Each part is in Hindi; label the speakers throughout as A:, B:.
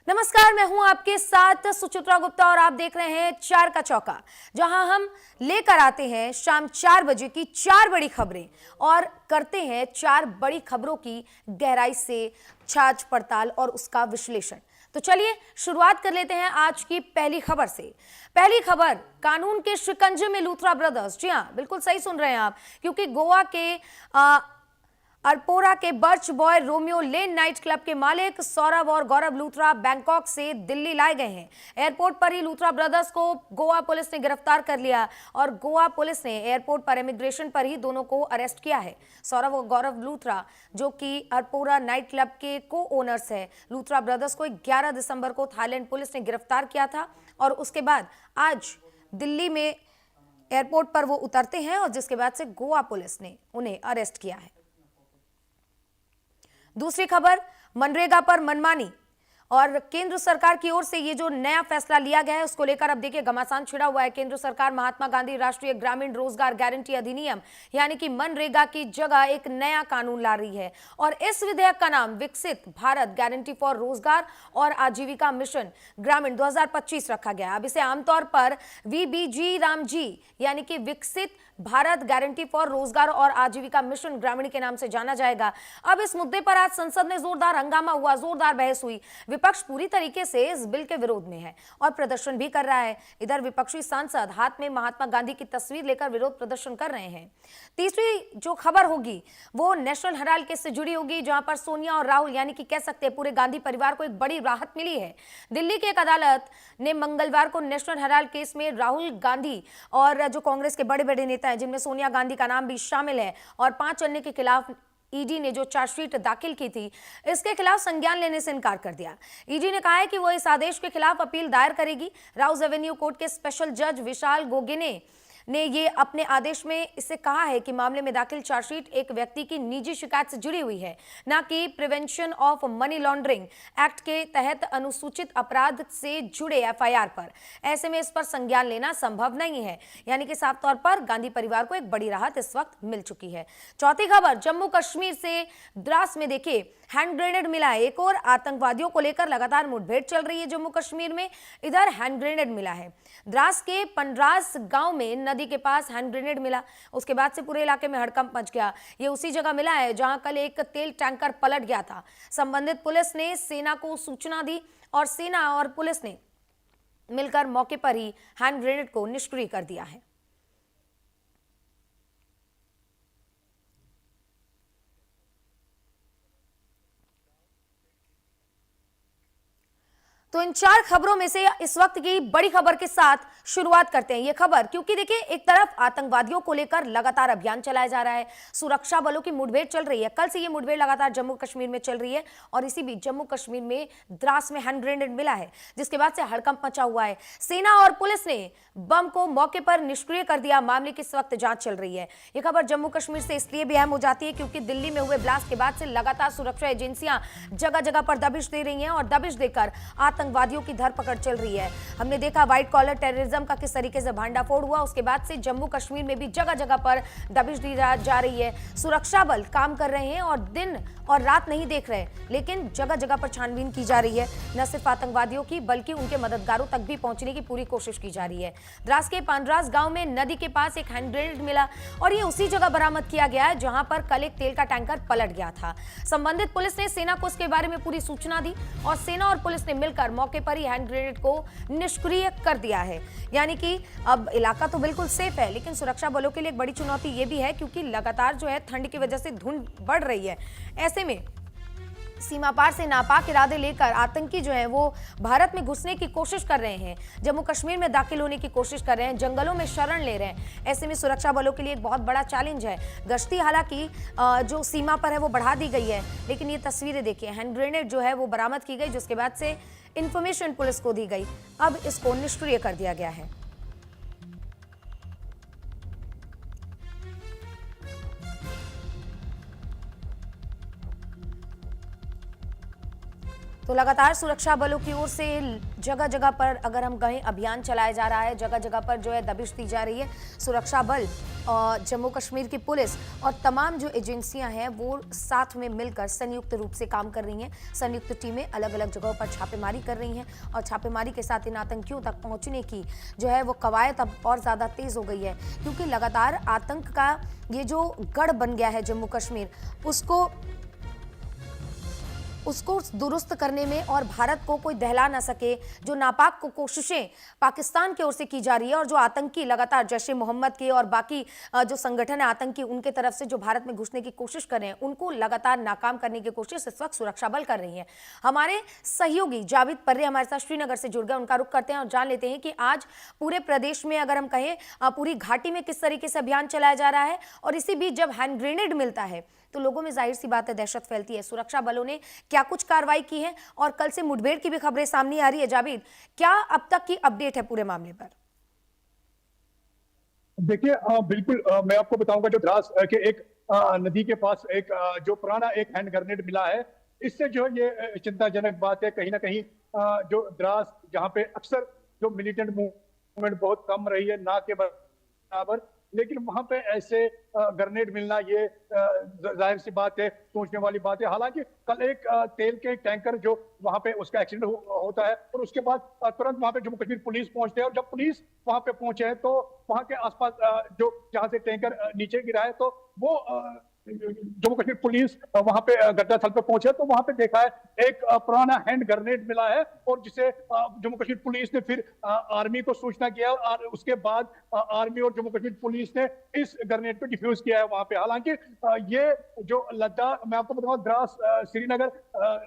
A: नमस्कार, मैं हूं आपके साथ सुचित्रा गुप्ता और आप देख रहे हैं चार का चौका, जहां हम लेकर आते हैं शाम 4 बजे की 4 बड़ी खबरें और करते हैं 4 बड़ी खबरों की गहराई से छाछ पड़ताल और उसका विश्लेषण। तो चलिए शुरुआत कर लेते हैं आज की पहली खबर से। पहली खबर, कानून के शिकंजे में लूथरा ब्रदर्स। जी हां, बिल्कुल सही सुन रहे हैं आप, क्योंकि गोवा के अरपोरा के birch boy Romeo Lane night club के मालिक सौरभ और गौरव लूथरा बैंकॉक से दिल्ली लाए गए हैं। एयरपोर्ट पर ही लूथरा ब्रदर्स को गोवा पुलिस ने गिरफ्तार कर लिया और गोवा पुलिस ने एयरपोर्ट पर इमिग्रेशन पर ही दोनों को अरेस्ट किया है। सौरभ और गौरव लूथरा, जो कि अरपोरा नाइट क्लब के को ओनर्स है, लूथरा ब्रदर्स को 11 दिसंबर को थाईलैंड पुलिस ने गिरफ्तार किया था और उसके बाद आज दिल्ली में एयरपोर्ट पर वो उतरते हैं और जिसके बाद से गोवा पुलिस ने उन्हें अरेस्ट किया है। दूसरी खबर, मनरेगा पर मनमानी और केंद्र सरकार की ओर से ये जो नया फैसला लिया गया है उसको लेकर अब देखिए घमासान छिड़ा हुआ है। केंद्र सरकार महात्मा गांधी राष्ट्रीय ग्रामीण रोजगार गारंटी अधिनियम यानी कि मनरेगा की जगह एक नया कानून ला रही है और इस विधेयक का नाम विकसित भारत गारंटी फॉर रोजगार और आजीविका मिशन ग्रामीण 2025 रखा गया। अब इसे आमतौर पर वीबीजी रामजी यानी कि विकसित भारत गारंटी फॉर रोजगार और आजीविका मिशन ग्रामीण के नाम से जाना जाएगा। अब इस मुद्दे पर आज संसद में जोरदार हंगामा हुआ, जोरदार बहस हुई। विपक्ष पूरी तरीके से इस बिल के विरोध में है और प्रदर्शन भी कर रहा है। इधर विपक्षी सांसद हाथ में महात्मा गांधी की तस्वीर लेकर विरोध प्रदर्शन कर रहे हैं। तीसरी जो खबर होगी वो नेशनल हेराल्ड केस से जुड़ी होगी, जहां पर सोनिया और राहुल यानी कि कह सकते हैं पूरे गांधी परिवार को एक बड़ी राहत मिली है। दिल्ली की एक अदालत ने मंगलवार को नेशनल हेराल्ड केस में राहुल गांधी और जो कांग्रेस के बड़े बड़े नेता हैं, जिनमें सोनिया गांधी का नाम भी शामिल है, और 5 अन्य के खिलाफ ईडी ने जो चार्जशीट दाखिल की थी, इसके खिलाफ संज्ञान लेने से इनकार कर दिया। ईडी ने कहा है कि वो इस आदेश के खिलाफ अपील दायर करेगी। राउज एवेन्यू कोर्ट के स्पेशल जज विशाल गोगेने ने ये अपने आदेश में इसे कहा है कि मामले में दाखिल चार्जशीट एक व्यक्ति की निजी शिकायत से जुड़ी हुई है, न कि prevention of money laundering act के तहत अनुसूचित अपराध से जुड़े एफआईआर पर। ऐसे में इस पर संज्ञान लेना संभव नहीं है। यानी कि साफ तौर पर गांधी परिवार को एक बड़ी राहत इस वक्त मिल चुकी है। चौथी खबर, जम्मू कश्मीर से द्रास में देखिए हैंड ग्रेनेड मिला है। एक और आतंकवादियों को लेकर लगातार मुठभेड़ चल रही है जम्मू कश्मीर में। इधर हैंड ग्रेनेड मिला है। द्रास के पंड्रास गांव में नदी के पास हैंड ग्रेनेड मिला, उसके बाद से पूरे इलाके में हड़कंप मच गया। ये उसी जगह मिला है जहां कल एक तेल टैंकर पलट गया था। संबंधित पुलिस ने सेना को सूचना दी और सेना और पुलिस ने मिलकर मौके पर ही हैंड ग्रेनेड को निष्क्रिय कर दिया है। तो इन 4 खबरों में से इस वक्त की बड़ी खबर के साथ शुरुआत करते हैं। ये खबर, क्योंकि देखिए एक तरफ आतंकवादियों को लेकर लगातार अभियान चलाया जा रहा है, सुरक्षा बलों की मुठभेड़ चल रही है। कल से ये मुठभेड़ लगातार जम्मू कश्मीर में चल रही है और इसी बीच जम्मू कश्मीर में द्रास में हैंड ग्रेनेड मिला है, जिसके बाद से हड़कंप मचा हुआ है। सेना और पुलिस ने बम को मौके पर निष्क्रिय कर दिया। मामले की इस वक्त जांच चल रही है। यह खबर जम्मू कश्मीर से इसलिए भी अहम हो जाती है क्योंकि दिल्ली में हुए ब्लास्ट के बाद से लगातार सुरक्षा एजेंसियां जगह जगह पर दबिश दे रही हैं और दबिश देकर आतंकवादियों की धरपकड़ चल रही है। हमने देखा व्हाइट कॉलर टेररिज्म का किस तरीके से भांडाफोड़ हुआ। उसके बाद से जम्मू कश्मीर में भी जगह जगह पर दबिश दी जा रही है। सुरक्षा बल काम कर रहे हैं और दिन और रात नहीं देख रहे, लेकिन जगह जगह पर छानबीन की जा रही है। न सिर्फ आतंकवादियों की बल्कि उनके मददगारों तक भी पहुंचने की पूरी कोशिश की जा रही है। द्रास के पांड्रास गांव में नदी के पास एक हैंड ग्रेनेड मिला और ये उसी जगह बरामद किया गया है जहां पर कल एक तेल का टैंकर पलट गया था। संबंधित पुलिस ने सेना को इसके बारे में पूरी सूचना दी और सेना और पुलिस ने मिलकर मौके पर ही हैंड ग्रेनेड को निष्क्रिय कर दिया है। यानी कि अब इलाका तो बिल्कुल सेफ है, लेकिन सुरक्षा बलों के लिए एक बड़ी चुनौती ये भी है क्योंकि लगातार जो है ठंड की वजह से धुंध बढ़ रही है। ऐसे में सीमा पार से नापाक इरादे लेकर आतंकी जो है वो भारत में घुसने की कोशिश कर रहे हैं, जम्मू कश्मीर में दाखिल होने की कोशिश कर रहे हैं, जंगलों में शरण ले रहे हैं। ऐसे में सुरक्षा बलों के लिए एक बहुत बड़ा चैलेंज है। गश्ती हालांकि जो सीमा पर है वो बढ़ा दी गई है, लेकिन ये तस्वीरें देखिए, हैंड ग्रेनेड जो है वो बरामद की गई, जिसके बाद से इंफॉर्मेशन पुलिस को दी गई। अब इसको निष्क्रिय कर दिया गया है। तो लगातार सुरक्षा बलों की ओर से जगह जगह पर अगर हम कहें अभियान चलाया जा रहा है, जगह जगह पर जो है दबिश दी जा रही है। सुरक्षा बल जम्मू कश्मीर की पुलिस और तमाम जो एजेंसियां हैं वो साथ में मिलकर संयुक्त रूप से काम कर रही हैं। संयुक्त टीमें अलग अलग जगहों पर छापेमारी कर रही हैं और छापेमारी के साथ इन आतंकियों तक पहुंचने की जो है वो कवायद अब और ज़्यादा तेज़ हो गई है, क्योंकि लगातार आतंक का ये जो गढ़ बन गया है जम्मू कश्मीर, उसको दुरुस्त करने में और भारत को कोई दहला ना सके, जो नापाक कोशिशें पाकिस्तान की ओर से की जा रही है और जो आतंकी लगातार जैश ए मोहम्मद के और बाकी जो संगठन है आतंकी उनके तरफ से जो भारत में घुसने की कोशिश कर रहे हैं, उनको लगातार नाकाम करने की कोशिश इस वक्त सुरक्षा बल कर रही है। हमारे सहयोगी जावेद पर्रे हमारे साथ श्रीनगर से जुड़ गए, उनका रुख करते हैं और जान लेते हैं कि आज पूरे प्रदेश में अगर हम कहें पूरी घाटी में किस तरीके से अभियान चलाया जा रहा है, और इसी बीच जब हैंड ग्रेनेड मिलता है तो लोगों में जाहिर सी बात है दहशत फैलती है। सुरक्षा बलों ने क्या कुछ कार्रवाई की है और कल से मुठभेड़ की भी खबरें सामने आ रही है। जावेद, क्या अब तक की अपडेट है पूरे मामले पर?
B: देखिए बिल्कुल मैं आपको बताऊंगा, जो द्रास के एक नदी के पास एक जो पुराना एक हैंड ग्रेनेड मिला है, इससे जो ये चिंताजनक बात है। कहीं ना कहीं जो द्रास जहां पे अक्सर जो मिलिटेंट मूवमेंट बहुत कम रही है, ना के बराबर, लेकिन वहां पे ऐसे ग्रेनेड मिलना ये जाहिर सी बात है, सोचने वाली बात है। हालांकि कल एक तेल के टैंकर जो वहां पे उसका एक्सीडेंट होता है और उसके बाद तुरंत वहां पे जम्मू कश्मीर पुलिस पहुंचते हैं, और जब पुलिस वहां पे पहुंचे हैं तो वहां के आसपास जो जहां से टैंकर नीचे गिरा है, तो वो जम्मू कश्मीर पुलिस वहां पे घटनास्थल पे पहुंचे तो वहां पे देखा है एक पुराना हैंड ग्रेनेड मिला है, और जिसे जम्मू कश्मीर पुलिस ने फिर आर्मी को सूचना किया, और उसके बाद आर्मी और जम्मू कश्मीर पुलिस ने इस ग्रेनेड को डिफ्यूज किया है वहां पे। हालांकि ये जो लद्दाख, मैं आपको बताऊंगा, द्रास श्रीनगर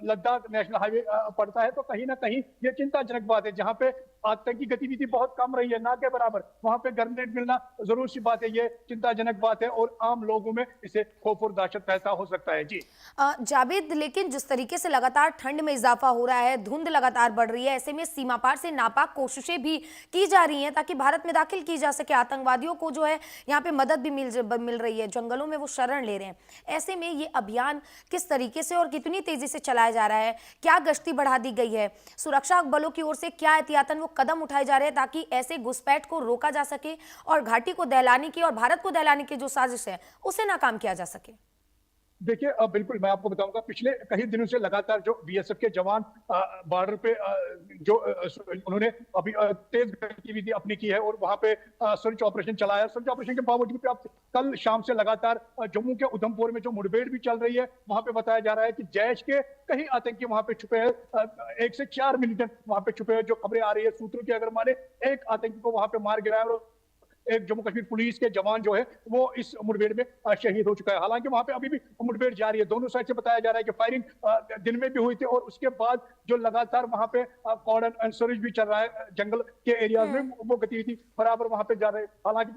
B: लद्दाख नेशनल हाईवे पड़ता है, तो कहीं ना कहीं ये चिंताजनक बात है। जहां पे आतंकी गतिविधि बहुत कम रही है, ना के बराबर, वहां पे ग्रेनेड मिलना जरूर सी बात है, ये चिंताजनक बात है, और आम लोगों में इसे खौफ और दहशत पैदा हो सकता है। जी
A: जावेद, लेकिन जिस तरीके से लगातार ठंड में इजाफा हो रहा है, धुंध लगातार बढ़ रही है, ऐसे में सीमा पार से नापाक कोशिशें भी की जा रही हैं ताकि भारत में दाखिल की जा सके। आतंकवादियों को जो है यहाँ पे मदद भी मिल रही है, जंगलों में वो शरण ले रहे हैं। ऐसे में ये अभियान किस तरीके से और कितनी तेजी से चलाया जा रहा है? क्या गश्ती बढ़ा दी गई है? सुरक्षा बलों की ओर से क्या एहतियातन वो कदम उठाए जा रहे हैं ताकि ऐसे घुसपैठ को रोका जा सके और घाटी को दहलाने की और भारत को दहलाने की जो साजिश है उसे नाकाम किया जा सके?
B: देखिए बिल्कुल मैं आपको बताऊंगा, पिछले कई दिनों से लगातार जो बीएसएफ के जवान बॉर्डर पे जो उन्होंने अभी तेज गतिविधि अपनी की है और वहां पे सर्च ऑपरेशन चलाया। सर्च ऑपरेशन के बावजूद भी आप कल शाम से लगातार जम्मू के उधमपुर में जो मुठभेड़ भी चल रही है, वहां पे बताया जा रहा है कि जैश के कई आतंकी वहां पे छुपे हैं, 1 से 4 मिलिटेंट वहां पे छुपे हैं। जो खबरें आ रही है सूत्रों की अगर माने, एक आतंकी को वहां पे मार गिराया और एक जम्मू कश्मीर पुलिस के जवान जो है वो इस मुठभेड़ में शहीद हो चुका है। हालांकि वहां पे अभी भी मुठभेड़ जारी है, दोनों साइड से बताया जा रहा है कि फायरिंग दिन में भी हुई थी, और उसके बाद जो लगातार वहां पे कॉर्डन एंड सर्च भी चल रहा है जंगल के एरियाज में, वो गतिविधि बराबर वहां पे जा रहे हैं। हालांकि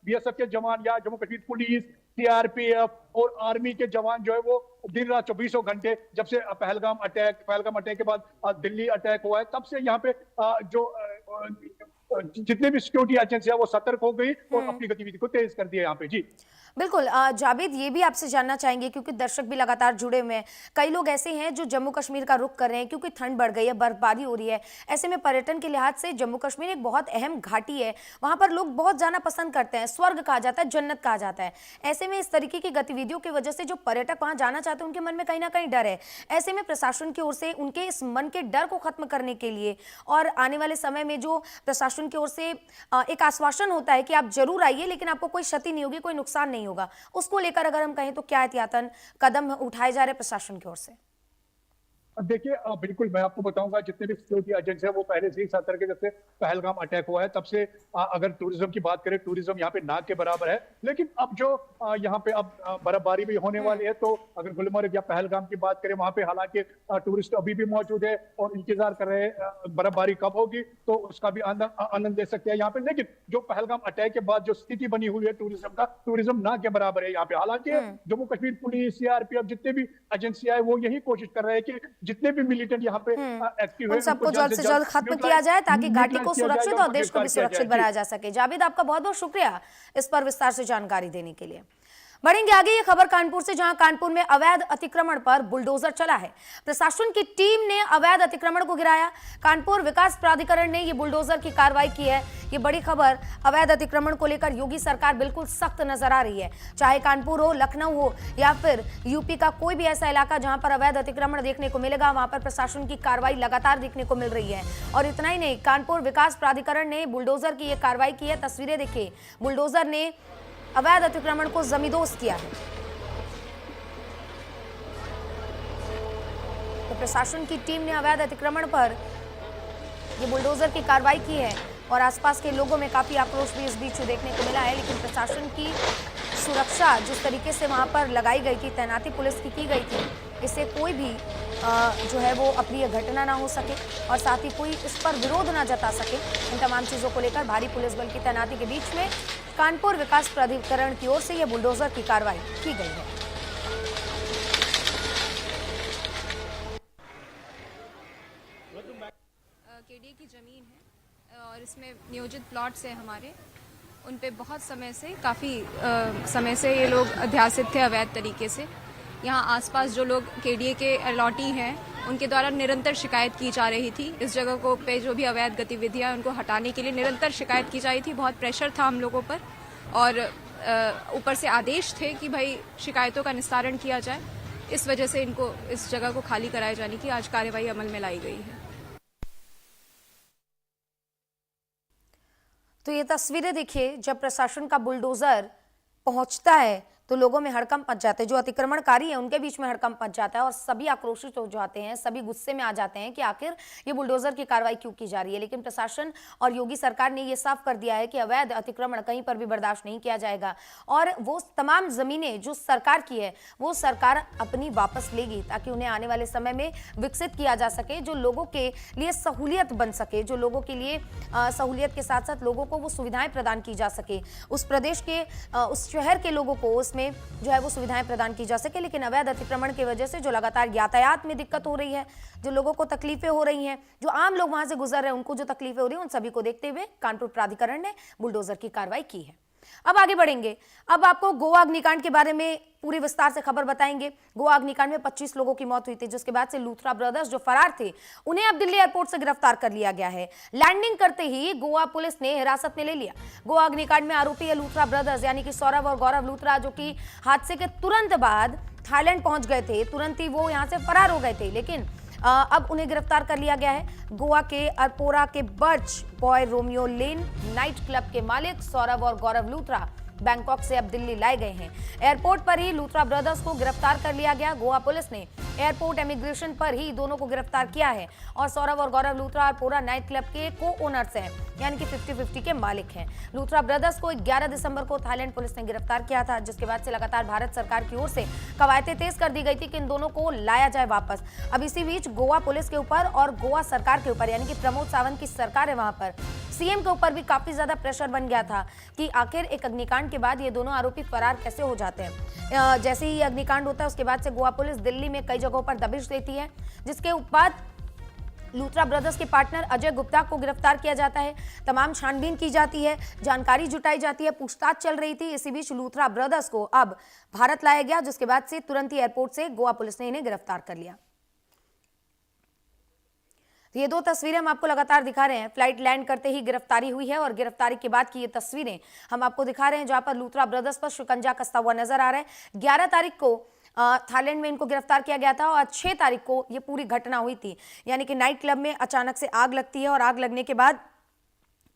B: बीएसएफ के जवान या जम्मू कश्मीर पुलिस, सीआरपीएफ और आर्मी के जवान जो है वो दिन रात 24 घंटे, जब से पहलगाम अटैक के बाद दिल्ली अटैक हुआ है, तब से यहाँ पे जो जितने भी सिक्योरिटी एजेंसियां वो सतर्क हो गई और अपनी गतिविधि को तेज कर दिया यहाँ पे। जी
A: बिल्कुल। जावेद, ये भी आपसे जानना चाहेंगे क्योंकि दर्शक भी लगातार जुड़े हुए हैं, कई लोग ऐसे हैं जो जम्मू कश्मीर का रुख कर रहे हैं क्योंकि ठंड बढ़ गई है, बर्फबारी हो रही है। ऐसे में पर्यटन के लिहाज से जम्मू कश्मीर एक बहुत अहम घाटी है, वहां पर लोग बहुत जाना पसंद करते हैं, स्वर्ग कहा जाता है, जन्नत कहा जाता है। ऐसे में इस तरीके की गतिविधियों की वजह से जो पर्यटक वहां जाना चाहते हैं उनके मन में कहीं ना कहीं डर है। ऐसे में प्रशासन की ओर से उनके इस मन के डर को खत्म करने के लिए और आने वाले समय में जो प्रशासन की ओर से एक आश्वासन होता है कि आप जरूर आइए लेकिन आपको कोई क्षति नहीं होगी, कोई नुकसान नहीं होगा, उसको लेकर अगर हम कहें तो क्या एहतियातन कदम उठाए जा रहे प्रशासन की ओर से?
B: देखिए बिल्कुल मैं आपको बताऊंगा, जितने भी सिक्योरिटी एजेंसी है वो पहले से ही सतर्क है। जब से पहलगाम अटैक हुआ है तब से अगर टूरिज्म की बात करें, टूरिज्म यहाँ पे ना के बराबर है। लेकिन अब जो यहाँ पे अब बर्फबारी भी होने वाली है, तो अगर गुलमर्ग या पहलगाम की बात करें, वहां पे हालांकि टूरिस्ट अभी भी मौजूद है और इंतजार कर रहे हैं बर्फबारी कब होगी तो उसका भी आनंद ले सकते हैं यहाँ पे। लेकिन जो पहलगाम अटैक के बाद जो स्थिति बनी हुई है टूरिज्म का, टूरिज्म ना के बराबर है यहाँ पे। हालांकि जम्मू कश्मीर पुलिस, सीआरपीएफ, जितने भी एजेंसियां है वो यही कोशिश कर रहे हैं कि जितने भी मिलिटेंट यहाँ पे एक्टिव है
A: उन सबको जल्द से जल्द खत्म किया जाए ताकि घाटी को सुरक्षित और देश को भी सुरक्षित बनाया जा सके। जावेद, आपका बहुत बहुत शुक्रिया इस पर विस्तार से जानकारी देने के लिए। बढ़ेंगे आगे। ये खबर कानपुर से, जहां कानपुर में अवैध अतिक्रमण पर बुलडोजर चला है। प्रशासन की टीम ने अवैध अतिक्रमण को गिराया। कानपुर विकास प्राधिकरण ने ये बुलडोजर की कार्रवाई की है। ये बड़ी खबर। अवैध अतिक्रमण को लेकर योगी सरकार बिल्कुल सख्त नजर आ रही है। चाहे कानपुर हो, लखनऊ हो या फिर यूपी का कोई भी ऐसा इलाका जहां पर अवैध अतिक्रमण देखने को मिलेगा, वहां पर प्रशासन की कार्रवाई लगातार देखने को मिल रही है। और इतना ही नहीं, कानपुर विकास प्राधिकरण ने बुलडोजर की यह कार्रवाई की है। तस्वीरें देखिए, बुलडोजर ने अवैध अतिक्रमण को जमींदोज किया है। तो प्रशासन की टीम ने अवैध अतिक्रमण पर ये बुलडोजर की कार्रवाई की है और आसपास के लोगों में काफी आक्रोश भी इस बीच देखने को मिला है। लेकिन प्रशासन की सुरक्षा जिस तरीके से वहां पर लगाई गई थी, तैनाती पुलिस की गई थी, इससे कोई भी जो है वो अप्रिय घटना ना हो सके और साथ ही कोई इस पर विरोध ना जता सके। इन तमाम चीजों को लेकर भारी पुलिस बल की तैनाती के बीच में कानपुर विकास प्राधिकरण की ओर से यह बुलडोजर की कार्रवाई की गई है।
C: केडीए की ज़मीन है और इसमें नियोजित प्लॉट्स हैं हमारे। उन पे बहुत समय से, काफ़ी समय से ये लोग अध्यासित थे अवैध तरीके से। यहाँ आसपास जो लोग केडीए के अलॉटी हैं, उनके द्वारा निरंतर शिकायत की जा रही थी। इस जगह को पे जो भी अवैध गतिविधियाँ उनको हटाने के लिए निरंतर शिकायत की जा रही थी। बहुत प्रेशर था हम लोगों पर और ऊपर से आदेश थे कि भाई शिकायतों का निस्तारण किया जाए। इस वजह से इनको इस जगह को खाली कराए जाने की आज कार्रवाई अमल में लाई गई है।
A: तो ये तस्वीरें देखिए, जब प्रशासन का बुलडोजर पहुंचता है तो लोगों में हड़कंप मच जाते हैं। जो अतिक्रमणकारी हैं उनके बीच में हड़कंप मच जाता है और सभी आक्रोशित हो जाते हैं, सभी गुस्से में आ जाते हैं कि आखिर ये बुलडोजर की कार्रवाई क्यों की जा रही है। लेकिन प्रशासन और योगी सरकार ने ये साफ कर दिया है कि अवैध अतिक्रमण कहीं पर भी बर्दाश्त नहीं किया जाएगा और वो तमाम जमीनें जो सरकार की है वो सरकार अपनी वापस लेगी, ताकि उन्हें आने वाले समय में विकसित किया जा सके, जो लोगों के लिए सहूलियत बन सके, जो लोगों के लिए सहूलियत के साथ साथ लोगों को वो सुविधाएं प्रदान की जा सके, उस प्रदेश के उस शहर के लोगों को उसमें जो है वो सुविधाएं प्रदान की जा सके। लेकिन अवैध अतिक्रमण की वजह से जो लगातार यातायात में दिक्कत हो रही है, जो लोगों को तकलीफें हो रही हैं, जो आम लोग वहां से गुजर रहे हैं उनको जो तकलीफें हो रही हैं, उन सभी को देखते हुए कानपुर प्राधिकरण ने बुलडोजर की कार्रवाई की है। अब आगे बढ़ेंगे। अब आपको गोवा अग्निकांड के बारे में पूरे विस्तार से खबर बताएंगे। गोवा अग्निकांड में 25 लोगों की मौत हुई थी, जिसके बाद से लूथरा ब्रदर्स जो फरार थे उन्हें अब दिल्ली एयरपोर्ट से गिरफ्तार कर लिया गया है। लैंडिंग करते ही गोवा पुलिस ने हिरासत में ले लिया। गोवा अग्निकांड में आरोपी है लूथरा ब्रदर्स, यानी कि सौरभ और गौरव लूथरा, जो कि हादसे के तुरंत बाद थाईलैंड पहुंच गए थे। तुरंत ही वो यहां से फरार हो गए थे, लेकिन अब उन्हें गिरफ्तार कर लिया गया है। गोवा के अरपोरा के birch boy Romeo Lane night club के मालिक सौरभ और गौरव लूथरा बैंकॉक से अब दिल्ली लाए गए हैं। एयरपोर्ट पर ही लूथरा ब्रदर्स को गिरफ्तार कर लिया गया। गोवा पुलिस ने एयरपोर्ट इमिग्रेशन पर ही दोनों को गिरफ्तार किया है और सौरभ और गौरव लूथरा अरपोरा नाइट क्लब के को-ओनर्स हैं, यानी कि 50-50 के मालिक हैं। लूथरा ब्रदर्स को 11 दिसंबर को थाईलैंड पुलिस ने गिरफ्तार किया था, जिसके बाद से लगातार भारत सरकार की ओर से कवायदें तेज कर दी गई थी कि इन दोनों को लाया जाए वापस। अब इसी बीच गोवा पुलिस के ऊपर और गोवा सरकार के ऊपर, यानी कि प्रमोद सावंत की सरकार है वहां पर, सीएम के ऊपर भी काफी ज्यादा प्रेशर बन गया था कि आखिर एक अग्निकांड के बाद ये दोनों आरोपी फरार कैसे हो जाते हैं। जैसे ही अग्निकांड होता है उसके बाद से गोवा पुलिस दिल्ली में कई जगहों पर दबिश देती है, जिसके बाद लूथरा ब्रदर्स के पार्टनर अजय गुप्ता को गिरफ्तार किया जाता है। तमाम छानबीन की जाती है, जानकारी जुटाई जाती है, पूछताछ चल रही थी। इसी बीच लूथरा ब्रदर्स को अब भारत लाया गया, जिसके बाद से तुरंत ही एयरपोर्ट से गोवा पुलिस ने इन्हें गिरफ्तार कर लिया। ये दो तस्वीरें हम आपको लगातार दिखा रहे हैं। फ्लाइट लैंड करते ही गिरफ्तारी हुई है और गिरफ्तारी के बाद की ये तस्वीरें हम आपको दिखा रहे हैं, जहां पर लूथरा ब्रदर्स पर शिकंजा कसता हुआ नजर आ रहा है। 11 तारीख को थाईलैंड में इनको गिरफ्तार किया गया था और 6 तारीख को ये पूरी घटना हुई थी, यानी कि नाइट क्लब में अचानक से आग लगती है और आग लगने के बाद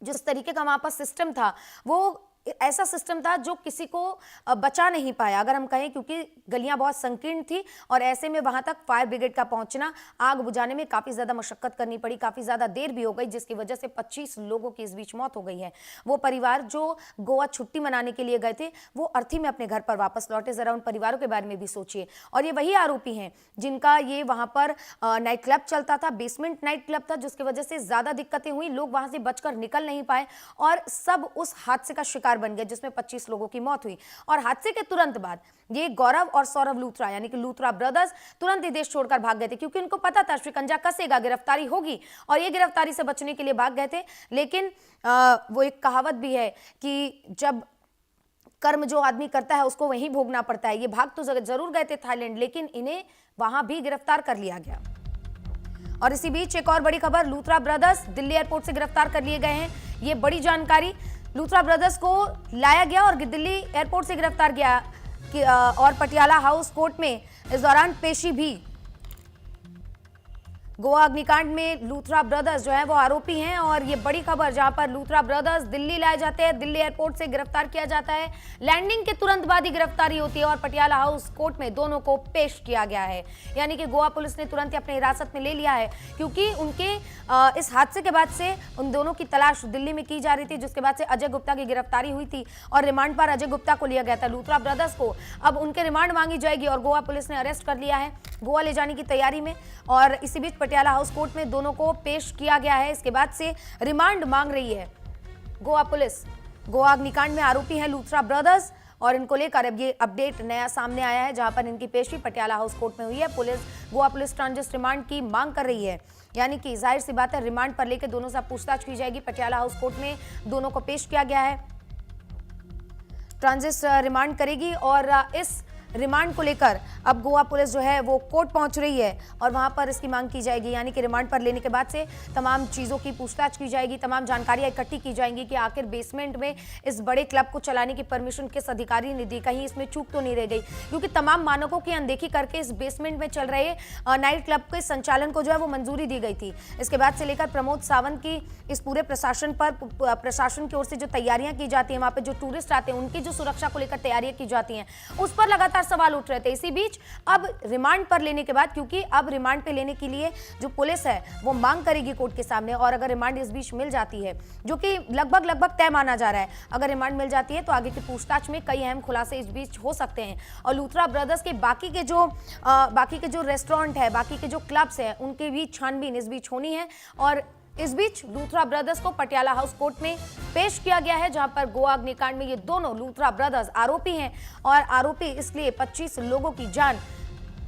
A: जिस तरीके का वहां पर सिस्टम था वो ऐसा सिस्टम था जो किसी को बचा नहीं पाया, अगर हम कहें, क्योंकि गलियां बहुत संकीर्ण थी और ऐसे में वहां तक फायर ब्रिगेड का पहुंचना, आग बुझाने में काफी ज्यादा मशक्कत करनी पड़ी, काफी ज्यादा देर भी हो गई, जिसकी वजह से 25 लोगों की इस बीच मौत हो गई है। वो परिवार जो गोवा छुट्टी मनाने के लिए गए थे वो अर्थी में अपने घर पर वापस लौटे। जरा उन परिवारों के बारे में भी सोचिए। और ये वही आरोपी हैं जिनका ये वहां पर नाइट क्लब चलता था, बेसमेंट नाइट क्लब था, जिसकी वजह से ज्यादा दिक्कतें हुई, लोग वहां से बचकर निकल नहीं पाए और सब उस हादसे का शिकार बन गए, जिसमें 25 लोगों की मौत हुई। और हादसे के तुरंत बाद ये गौरव और सौरभ लूथरा, यानी कि लूथरा ब्रदर्स, तुरंत ही देश छोड़कर भाग गए थे, क्योंकि उनको पता था शिकंजा कसेगा, गिरफ्तारी होगी, और ये गिरफ्तारी से बचने के लिए भाग गए थे। लेकिन वो एक कहावत भी है कि जब कर्म जो आदमी करता है उसको वहीं भोगना पड़ता है। ये भाग तो जरूर गए थे थाईलैंड, लेकिन इन्हें वहां भी गिरफ्तार कर लिया गया। और इसी बीच एक और बड़ी खबर, लूथरा ब्रदर्स दिल्ली एयरपोर्ट से गिरफ्तार कर लिए गए हैं। ये बड़ी जानकारी, लूथरा ब्रदर्स को लाया गया और दिल्ली एयरपोर्ट से गिरफ्तार किया और पटियाला हाउस कोर्ट में इस दौरान पेशी भी। गोवा अग्निकांड में लूथरा ब्रदर्स जो है वो आरोपी हैं और ये बड़ी खबर, जहां पर लूथरा ब्रदर्स दिल्ली लाए जाते हैं, दिल्ली एयरपोर्ट से गिरफ्तार किया जाता है। लैंडिंग के तुरंत बाद ही गिरफ्तारी होती है और पटियाला हाउस कोर्ट में दोनों को पेश किया गया है। यानी कि गोवा पुलिस ने तुरंत ही अपने हिरासत में ले लिया है, क्योंकि उनके इस हादसे के बाद से उन दोनों की तलाश दिल्ली में की जा रही थी, जिसके बाद से अजय गुप्ता की गिरफ्तारी हुई थी और रिमांड पर अजय गुप्ता को लिया गया था। लूथरा ब्रदर्स को अब उनके रिमांड मांगी जाएगी और गोवा पुलिस ने अरेस्ट कर लिया है, गोवा ले जाने की तैयारी में। और इसी बीच पटियाला हाउस कोर्ट में दोनों को पेश किया गया है। इसके बाद से रिमांड मांग रही है गोवा पुलिस। गोवा अग्निकांड में आरोपी हैं लूथरा ब्रदर्स और इनको लेकर अब ये अपडेट नया सामने आया है, जहां पर इनकी पेशी पटियाला हाउस कोर्ट में हुई है। गोवा पुलिस ट्रांजिट रिमांड की मांग कर रही है, यानी कि जाहिर सी बात है रिमांड पर लेकर दोनों से पूछताछ की जाएगी। पटियाला हाउस कोर्ट में दोनों को पेश किया गया है, ट्रांजिट रिमांड करेगी और इस रिमांड को लेकर अब गोवा पुलिस जो है वो कोर्ट पहुंच रही है और वहां पर इसकी मांग की जाएगी। यानी कि रिमांड पर लेने के बाद से तमाम चीज़ों की पूछताछ की जाएगी, तमाम जानकारियां इकट्ठी की जाएंगी कि आखिर बेसमेंट में इस बड़े क्लब को चलाने की परमिशन किस अधिकारी ने दी, कहीं इसमें चूक तो नहीं रह गई, क्योंकि तमाम मानकों की अनदेखी करके इस बेसमेंट में चल रहे नाइट क्लब के संचालन को जो है वो मंजूरी दी गई थी। इसके बाद से लेकर प्रमोद सावंत की इस पूरे प्रशासन पर, प्रशासन की ओर से जो तैयारियां की जाती हैं, वहां पे जो टूरिस्ट आते हैं उनकी जो सुरक्षा को लेकर तैयारियां की जाती हैं, उस पर लगातार सवाल उठ रहे थे। इसी बीच अब रिमांड पर लेने के बाद, क्योंकि अब रिमांड पे लेने के लिए जो पुलिस है वो मांग करेगी कोर्ट के सामने, और अगर रिमांड इस बीच मिल जाती है, जो कि लगभग तय माना जा रहा है, अगर रिमांड मिल जाती है तो आगे की पूछताछ में कई अहम खुलासे इस बीच हो सकते हैं। और लूथरा ब्रदर्स के बाकी के जो रेस्टोरेंट है, बाकी के जो क्लब्स हैं, उनकी भी छानबीन इस बीच होनी है। और इस बीच लूथरा ब्रदर्स को पटियाला हाउस कोर्ट में पेश किया गया है, जहां पर गोवा अग्निकांड में ये दोनों लूथरा ब्रदर्स आरोपी हैं और आरोपी इसलिए 25 लोगों की जान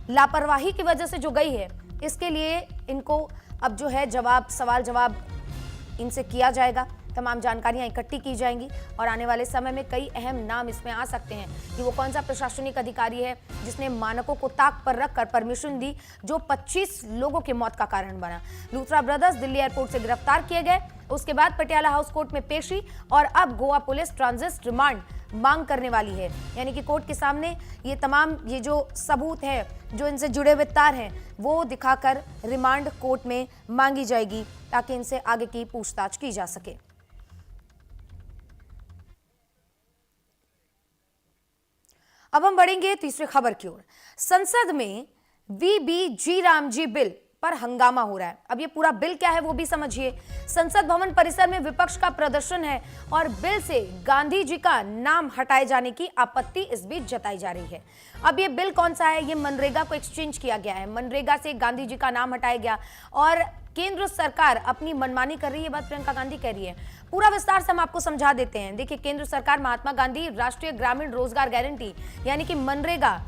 A: लापरवाही की वजह से जो गई है, इसके लिए इनको अब जो है सवाल जवाब इनसे किया जाएगा, तमाम जानकारियां इकट्ठी की जाएंगी और आने वाले समय में कई अहम नाम इसमें आ सकते हैं कि वो कौन सा प्रशासनिक अधिकारी है जिसने मानकों को ताक पर रखकर परमिशन दी जो 25 लोगों की मौत का कारण बना। लूथरा ब्रदर्स दिल्ली एयरपोर्ट से गिरफ्तार किए गए, उसके बाद पटियाला हाउस कोर्ट में पेशी और अब गोवा पुलिस ट्रांजिट रिमांड मांग करने वाली है। यानी कि कोर्ट के सामने ये तमाम ये जो सबूत है, जो इनसे जुड़े हुए तार हैं, वो दिखाकर रिमांड कोर्ट में मांगी जाएगी ताकि इनसे आगे की पूछताछ की जा सके। अब हम बढ़ेंगे तीसरी खबर की ओर। संसद में वीबीजी रामजी बिल पर हंगामा हो रहा है। अब ये पूरा बिल क्या है वो भी समझिए। संसद भवन परिसर में विपक्ष का प्रदर्शन है और बिल से गांधी जी का नाम हटाए जाने की आपत्ति इस बीच जताई जा रही है। अब ये बिल कौन सा है? ये मनरेगा को एक्सचेंज किया गया है, मनरेगा से गांधी जी का नाम हटाया गया और केंद्र सरकार अपनी मनमानी कर रही है, बात प्रियंका गांधी कह रही है। पूरा विस्तार से हम आपको समझा देते हैं। देखिए, केंद्र सरकार महात्मा गांधी राष्ट्रीय ग्रामीण रोजगार गारंटी यानी कि मनरेगा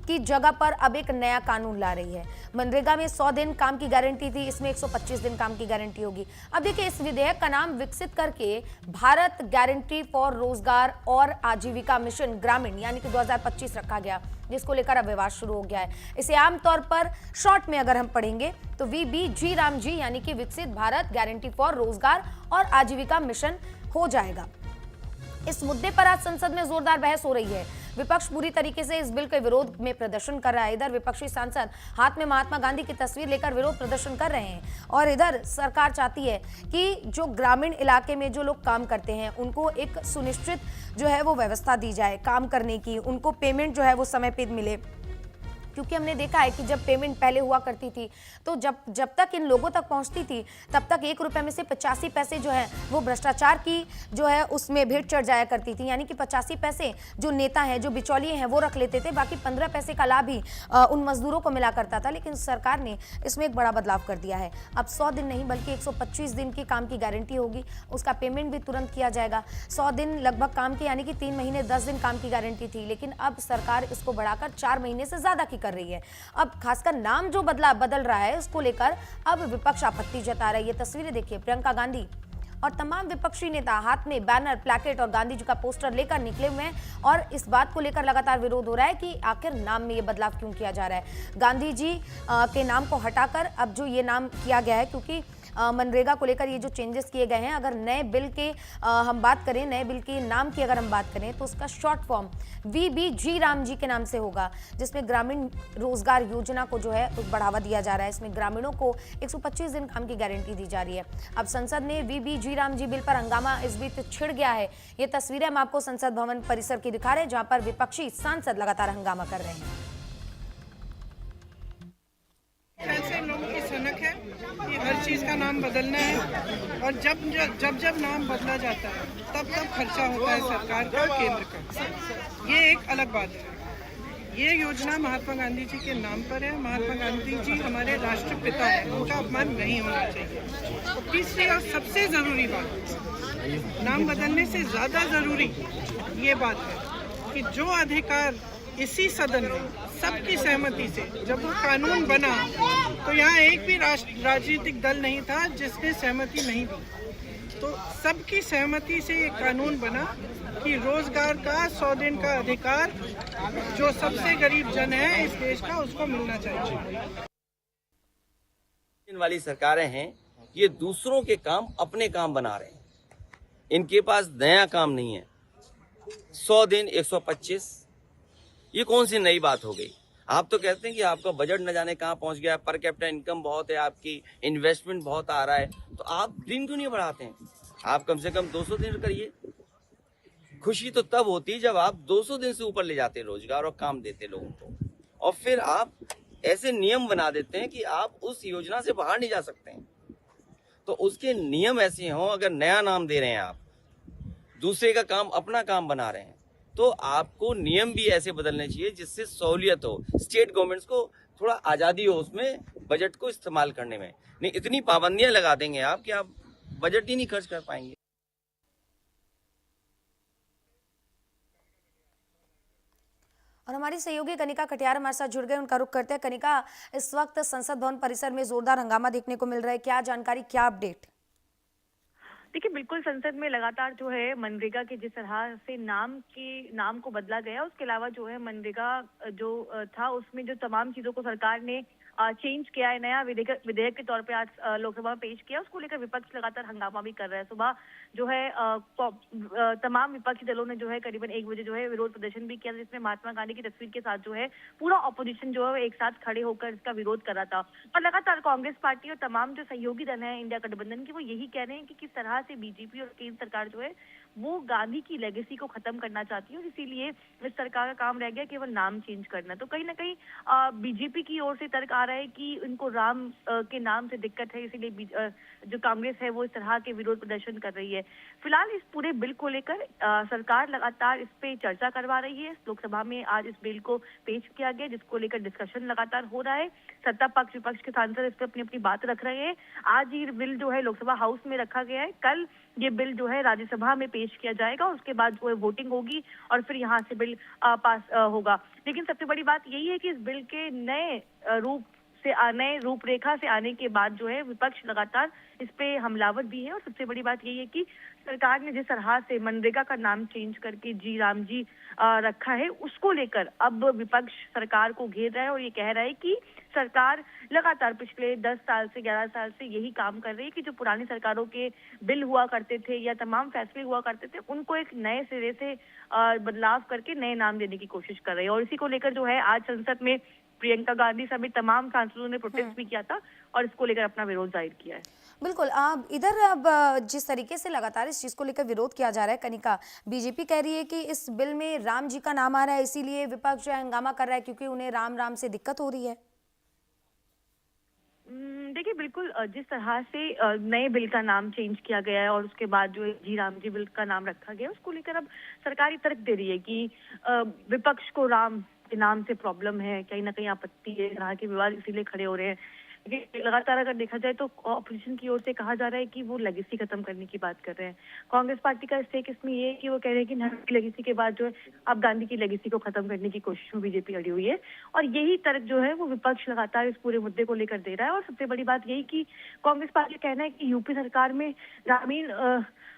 A: की जगह पर अब एक नया कानून ला रही है। मनरेगा में 100 दिन काम की गारंटी थी, इसमें 125 दिन काम की गारंटी होगी। अब देखिए, इस विधेयक का नाम विकसित करके भारत गारंटी फॉर रोजगार और आजीविका मिशन ग्रामीण यानी कि 2025 रखा गया, जिसको लेकर अब विवाद शुरू हो गया है। इसे आमतौर पर शॉर्ट में अगर हम पढ़ेंगे तो वीबीजी रामजी यानी कि विकसित भारत गारंटी फॉर रोजगार और आजीविका मिशन हो जाएगा। इस मुद्दे पर आज संसद में जोरदार बहस हो रही है। विपक्ष पूरी तरीके से इस बिल के विरोध में प्रदर्शन कर रहा है। इधर विपक्षी सांसद हाथ में महात्मा गांधी की तस्वीर लेकर विरोध प्रदर्शन कर रहे हैं और इधर सरकार चाहती है कि जो ग्रामीण इलाके में जो लोग काम करते हैं उनको एक सुनिश्चित जो है वो व्यवस्था दी जाए काम करने की, उनको पेमेंट जो है वो समय पे मिले। क्योंकि हमने देखा है कि जब पेमेंट पहले हुआ करती थी तो जब तक इन लोगों तक पहुंचती थी तब तक 1 रुपए में से 85 पैसे जो है वो भ्रष्टाचार की जो है उसमें भेंट चढ़ जाया करती थी। यानी कि 85 पैसे जो नेता हैं, जो बिचौलिए हैं, वो रख लेते थे, बाकी 15 पैसे का लाभ ही उन मजदूरों को मिला करता था। लेकिन सरकार ने इसमें एक बड़ा बदलाव कर दिया है। अब 100 दिन नहीं बल्कि 125 दिन की काम की गारंटी होगी, उसका पेमेंट भी तुरंत किया जाएगा। 100 दिन लगभग काम की यानी कि 3 महीने 10 दिन काम की गारंटी थी, लेकिन अब सरकार इसको बढ़ाकर 4 महीने से ज्यादा की कर रही है। अब खासकर नाम जो बदल रहा है उसको लेकर अब विपक्ष आपत्ति जता रहा है। ये तस्वीरें देखिए, प्रियंका गांधी और तमाम विपक्षी नेता हाथ में बैनर, प्लेकेट और गांधी जी का पोस्टर लेकर निकले हुए हैं और इस बात को लेकर लगातार विरोध हो रहा है कि आखिर नाम में ये बदलाव क्यों किया जा रहा है। गांधी जी के नाम को हटाकर अब जो ये नाम किया गया है, क्योंकि मनरेगा को लेकर ये जो चेंजेस किए गए हैं, अगर नए बिल के हम बात करें, नए बिल के नाम की अगर हम बात करें तो उसका short form VBG Ram ji के नाम से होगा, जिसमें ग्रामीण रोजगार योजना को जो है बढ़ावा दिया जा रहा है। इसमें ग्रामीणों को 125 दिन काम की गारंटी दी जा रही है। अब संसद में VBG राम जी बिल पर हंगामा इस बीच छिड़ गया है। ये तस्वीरें हम आपको संसद भवन परिसर की दिखा रहे हैं, जहां पर विपक्षी सांसद लगातार हंगामा कर रहे हैं।
D: ऐसे लोगों की सनक है कि हर चीज़ का नाम बदलना है और जब नाम बदला जाता है तब खर्चा होता है सरकार का, केंद्र का। ये एक अलग बात है। ये योजना महात्मा गांधी जी के नाम पर है। महात्मा गांधी जी हमारे राष्ट्रपिता हैं, उनका अपमान नहीं होना चाहिए। तीसरी और सबसे ज़रूरी बात, नाम बदलने से ज़्यादा ज़रूरी ये बात है कि जो अधिकार इसी सदन में सबकी सहमति से जब वो कानून बना तो यहाँ एक भी राजनीतिक दल नहीं था जिसने सहमति नहीं दी। तो सबकी सहमति से ये कानून बना कि रोजगार का 100 दिन का अधिकार जो सबसे गरीब जन है इस देश का, उसको मिलना चाहिए।
E: इन वाली सरकारें हैं, ये दूसरों के काम अपने काम बना रहे हैं। इनके पास नया काम नहीं है। 100 दिन 125, ये कौन सी नई बात हो गई? आप तो कहते हैं कि आपका बजट न जाने कहाँ पहुंच गया, पर कैपिटा इनकम बहुत है, आपकी इन्वेस्टमेंट बहुत आ रहा है, तो आप दिन क्यों नहीं बढ़ाते हैं? आप कम से कम 200 दिन करिए। खुशी तो तब होती जब आप 200 दिन से ऊपर ले जाते रोजगार और काम देते लोगों को, और फिर आप ऐसे नियम बना देते हैं कि आप उस योजना से बाहर नहीं जा सकते हैं। तो उसके नियम ऐसे हों, अगर नया नाम दे रहे हैं आप, दूसरे का काम अपना काम बना रहे हैं, तो आपको नियम भी ऐसे बदलने चाहिए जिससे सहूलियत हो, स्टेट गवर्नमेंट्स को थोड़ा आज़ादी हो उसमें बजट को इस्तेमाल करने में। नहीं, इतनी पाबंदियां लगा देंगे आप कि आप बजट ही नहीं खर्च कर पाएंगे।
A: और हमारी सहयोगी कनिका कटियार हमारे साथ जुड़ गए, उनका रुख करते हैं। कनिका, इस वक्त संसद भवन परिसर में जोरदार हंगामा देखने को मिल रहा है, क्या जानकारी, क्या अपडेट?
F: देखिए, बिल्कुल संसद में लगातार जो है मनरेगा के जिस तरह से नाम को बदला गया, उसके अलावा जो है मनरेगा जो था उसमें जो तमाम चीजों को सरकार ने चेंज किया है, नया विधेयक के तौर पे आज लोकसभा में पेश किया, उसको लेकर विपक्ष लगातार हंगामा भी कर रहा है। सुबह जो है तमाम विपक्षी दलों ने जो है करीबन 1 बजे जो है विरोध प्रदर्शन भी किया, जिसमें महात्मा गांधी की तस्वीर के साथ जो है पूरा ऑपोजिशन जो है एक साथ खड़े होकर इसका विरोध कर रहा था। और लगातार कांग्रेस पार्टी और तमाम जो सहयोगी दल है इंडिया गठबंधन के, वो यही कह रहे हैं कि किस तरह से बीजेपी और केंद्र सरकार जो है वो गांधी की लेगेसी को खत्म करना चाहती है, और इसीलिए इस सरकार का काम रह गया केवल नाम चेंज करना। तो कहीं ना कहीं बीजेपी की ओर से तर्क आ रहा है कि इनको राम के नाम से दिक्कत है, इसीलिए जो कांग्रेस है वो इस तरह के विरोध प्रदर्शन कर रही है। फिलहाल इस पूरे बिल को लेकर सरकार लगातार इस पे चर्चा करवा रही है। लोकसभा में आज इस बिल को पेश किया गया, जिसको लेकर डिस्कशन लगातार हो रहा है। सत्ता पक्ष विपक्ष के सांसद इस पे अपनी अपनी बात रख रहे हैं। आज ये बिल जो है लोकसभा हाउस में रखा गया है, कल ये बिल जो है राज्यसभा में पेश किया जाएगा, उसके बाद जो है वोटिंग होगी और फिर यहाँ से बिल पास होगा। लेकिन सबसे बड़ी बात यही है कि इस बिल के नए रूपरेखा से आने के बाद जो है विपक्ष लगातार इस पे हमलावर भी है, और सबसे बड़ी बात यही है कि सरकार ने जिस तरह से मनरेगा का नाम चेंज करके जी राम जी रखा है, उसको लेकर अब विपक्ष सरकार को घेर रहा है और ये कह रहा है कि सरकार लगातार पिछले 10 साल से 11 साल से यही काम कर रही है कि जो पुरानी सरकारों के बिल हुआ करते थे या तमाम फैसले हुआ करते थे, उनको एक नए सिरे से बदलाव करके नए नाम देने की कोशिश कर रही है। और इसी को लेकर जो है आज संसद में प्रियंका गांधी समेत तमाम सांसदों ने प्रोटेस्ट भी किया था और इसको लेकर अपना विरोध जाहिर किया है।
A: बिल्कुल, इधर अब जिस तरीके से लगातार इस चीज को लेकर विरोध किया जा रहा है, कनिका, बीजेपी कह रही है कि इस बिल में राम जी का नाम आ रहा है, इसीलिए विपक्ष हंगामा कर रहा है क्योंकि उन्हें राम राम से दिक्कत हो रही है।
F: देखिए, बिल्कुल जिस तरह से नए बिल का नाम चेंज किया गया है और उसके बाद जो जी राम जी बिल का नाम रखा गया, उसको लेकर अब सरकारी तर्क दे रही है कि विपक्ष को राम के नाम से प्रॉब्लम है, कहीं ना कहीं आपत्ति है, तरह के विवाद इसीलिए खड़े हो रहे हैं। लेकिन लगातार अगर देखा जाए तो ऑपोजिशन की ओर से कहा जा रहा है कि वो लेगेसी खत्म करने की बात कर रहे हैं। कांग्रेस पार्टी का स्टेक इसमें ये है कि वो कह रहे हैं कि नेहरू की लेगेसी के बाद जो है अब गांधी की लेगेसी को खत्म करने की कोशिश में बीजेपी अड़ी हुई है, और यही तर्क जो है वो विपक्ष लगातार इस पूरे मुद्दे को लेकर दे रहा है। और सबसे बड़ी बात यही कि कांग्रेस पार्टी का कहना है कि यूपी सरकार में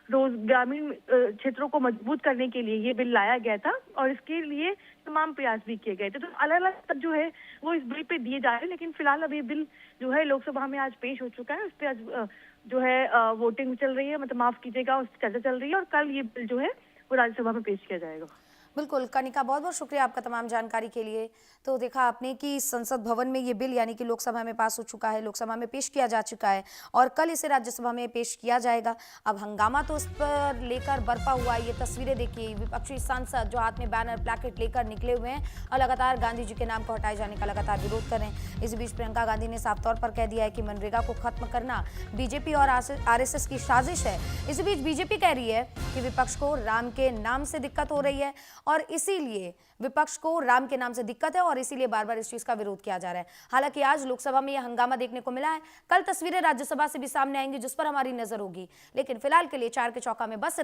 F: ग्रामीण क्षेत्रों को मजबूत करने के लिए ये बिल लाया गया था और इसके लिए तमाम प्रयास भी किए गए थे। तो अलग अलग तक जो है वो इस बिल पे दिए जा रहे हैं, लेकिन फिलहाल अभी बिल जो है लोकसभा में आज पेश हो चुका है। उस पर आज जो है वोटिंग चल रही है, मतलब माफ कीजिएगा, उस पर चर्चा चल रही है, और कल ये बिल जो है वो राज्यसभा में पेश किया जाएगा।
A: बिल्कुल कनिका, बहुत बहुत शुक्रिया आपका तमाम जानकारी के लिए। तो देखा आपने कि संसद भवन में ये बिल यानी कि लोकसभा में पास हो चुका है, लोकसभा में पेश किया जा चुका है और कल इसे राज्यसभा में पेश किया जाएगा। अब हंगामा तो इस पर लेकर बरपा हुआ है। ये तस्वीरें देखिए, विपक्षी सांसद जो हाथ में बैनर प्लेकेट लेकर निकले हुए हैं और लगातार गांधी जी के नाम को हटाए जाने का लगातार विरोध कर रहे हैं। इस बीच प्रियंका गांधी ने साफ तौर पर कह दिया है कि मनरेगा को खत्म करना बीजेपी और आरएसएस की साजिश है। इस बीच बीजेपी कह रही है कि विपक्ष को राम के नाम से दिक्कत हो रही है और इसीलिए विपक्ष को राम के नाम से दिक्कत है और इसीलिए बार बार इस चीज का विरोध किया जा रहा है। हालांकि आज लोकसभा में यह हंगामा देखने को मिला है, कल तस्वीरें राज्यसभा से भी सामने आएंगी जिस पर हमारी नजर होगी, लेकिन फिलहाल के लिए 4 के चौका में बस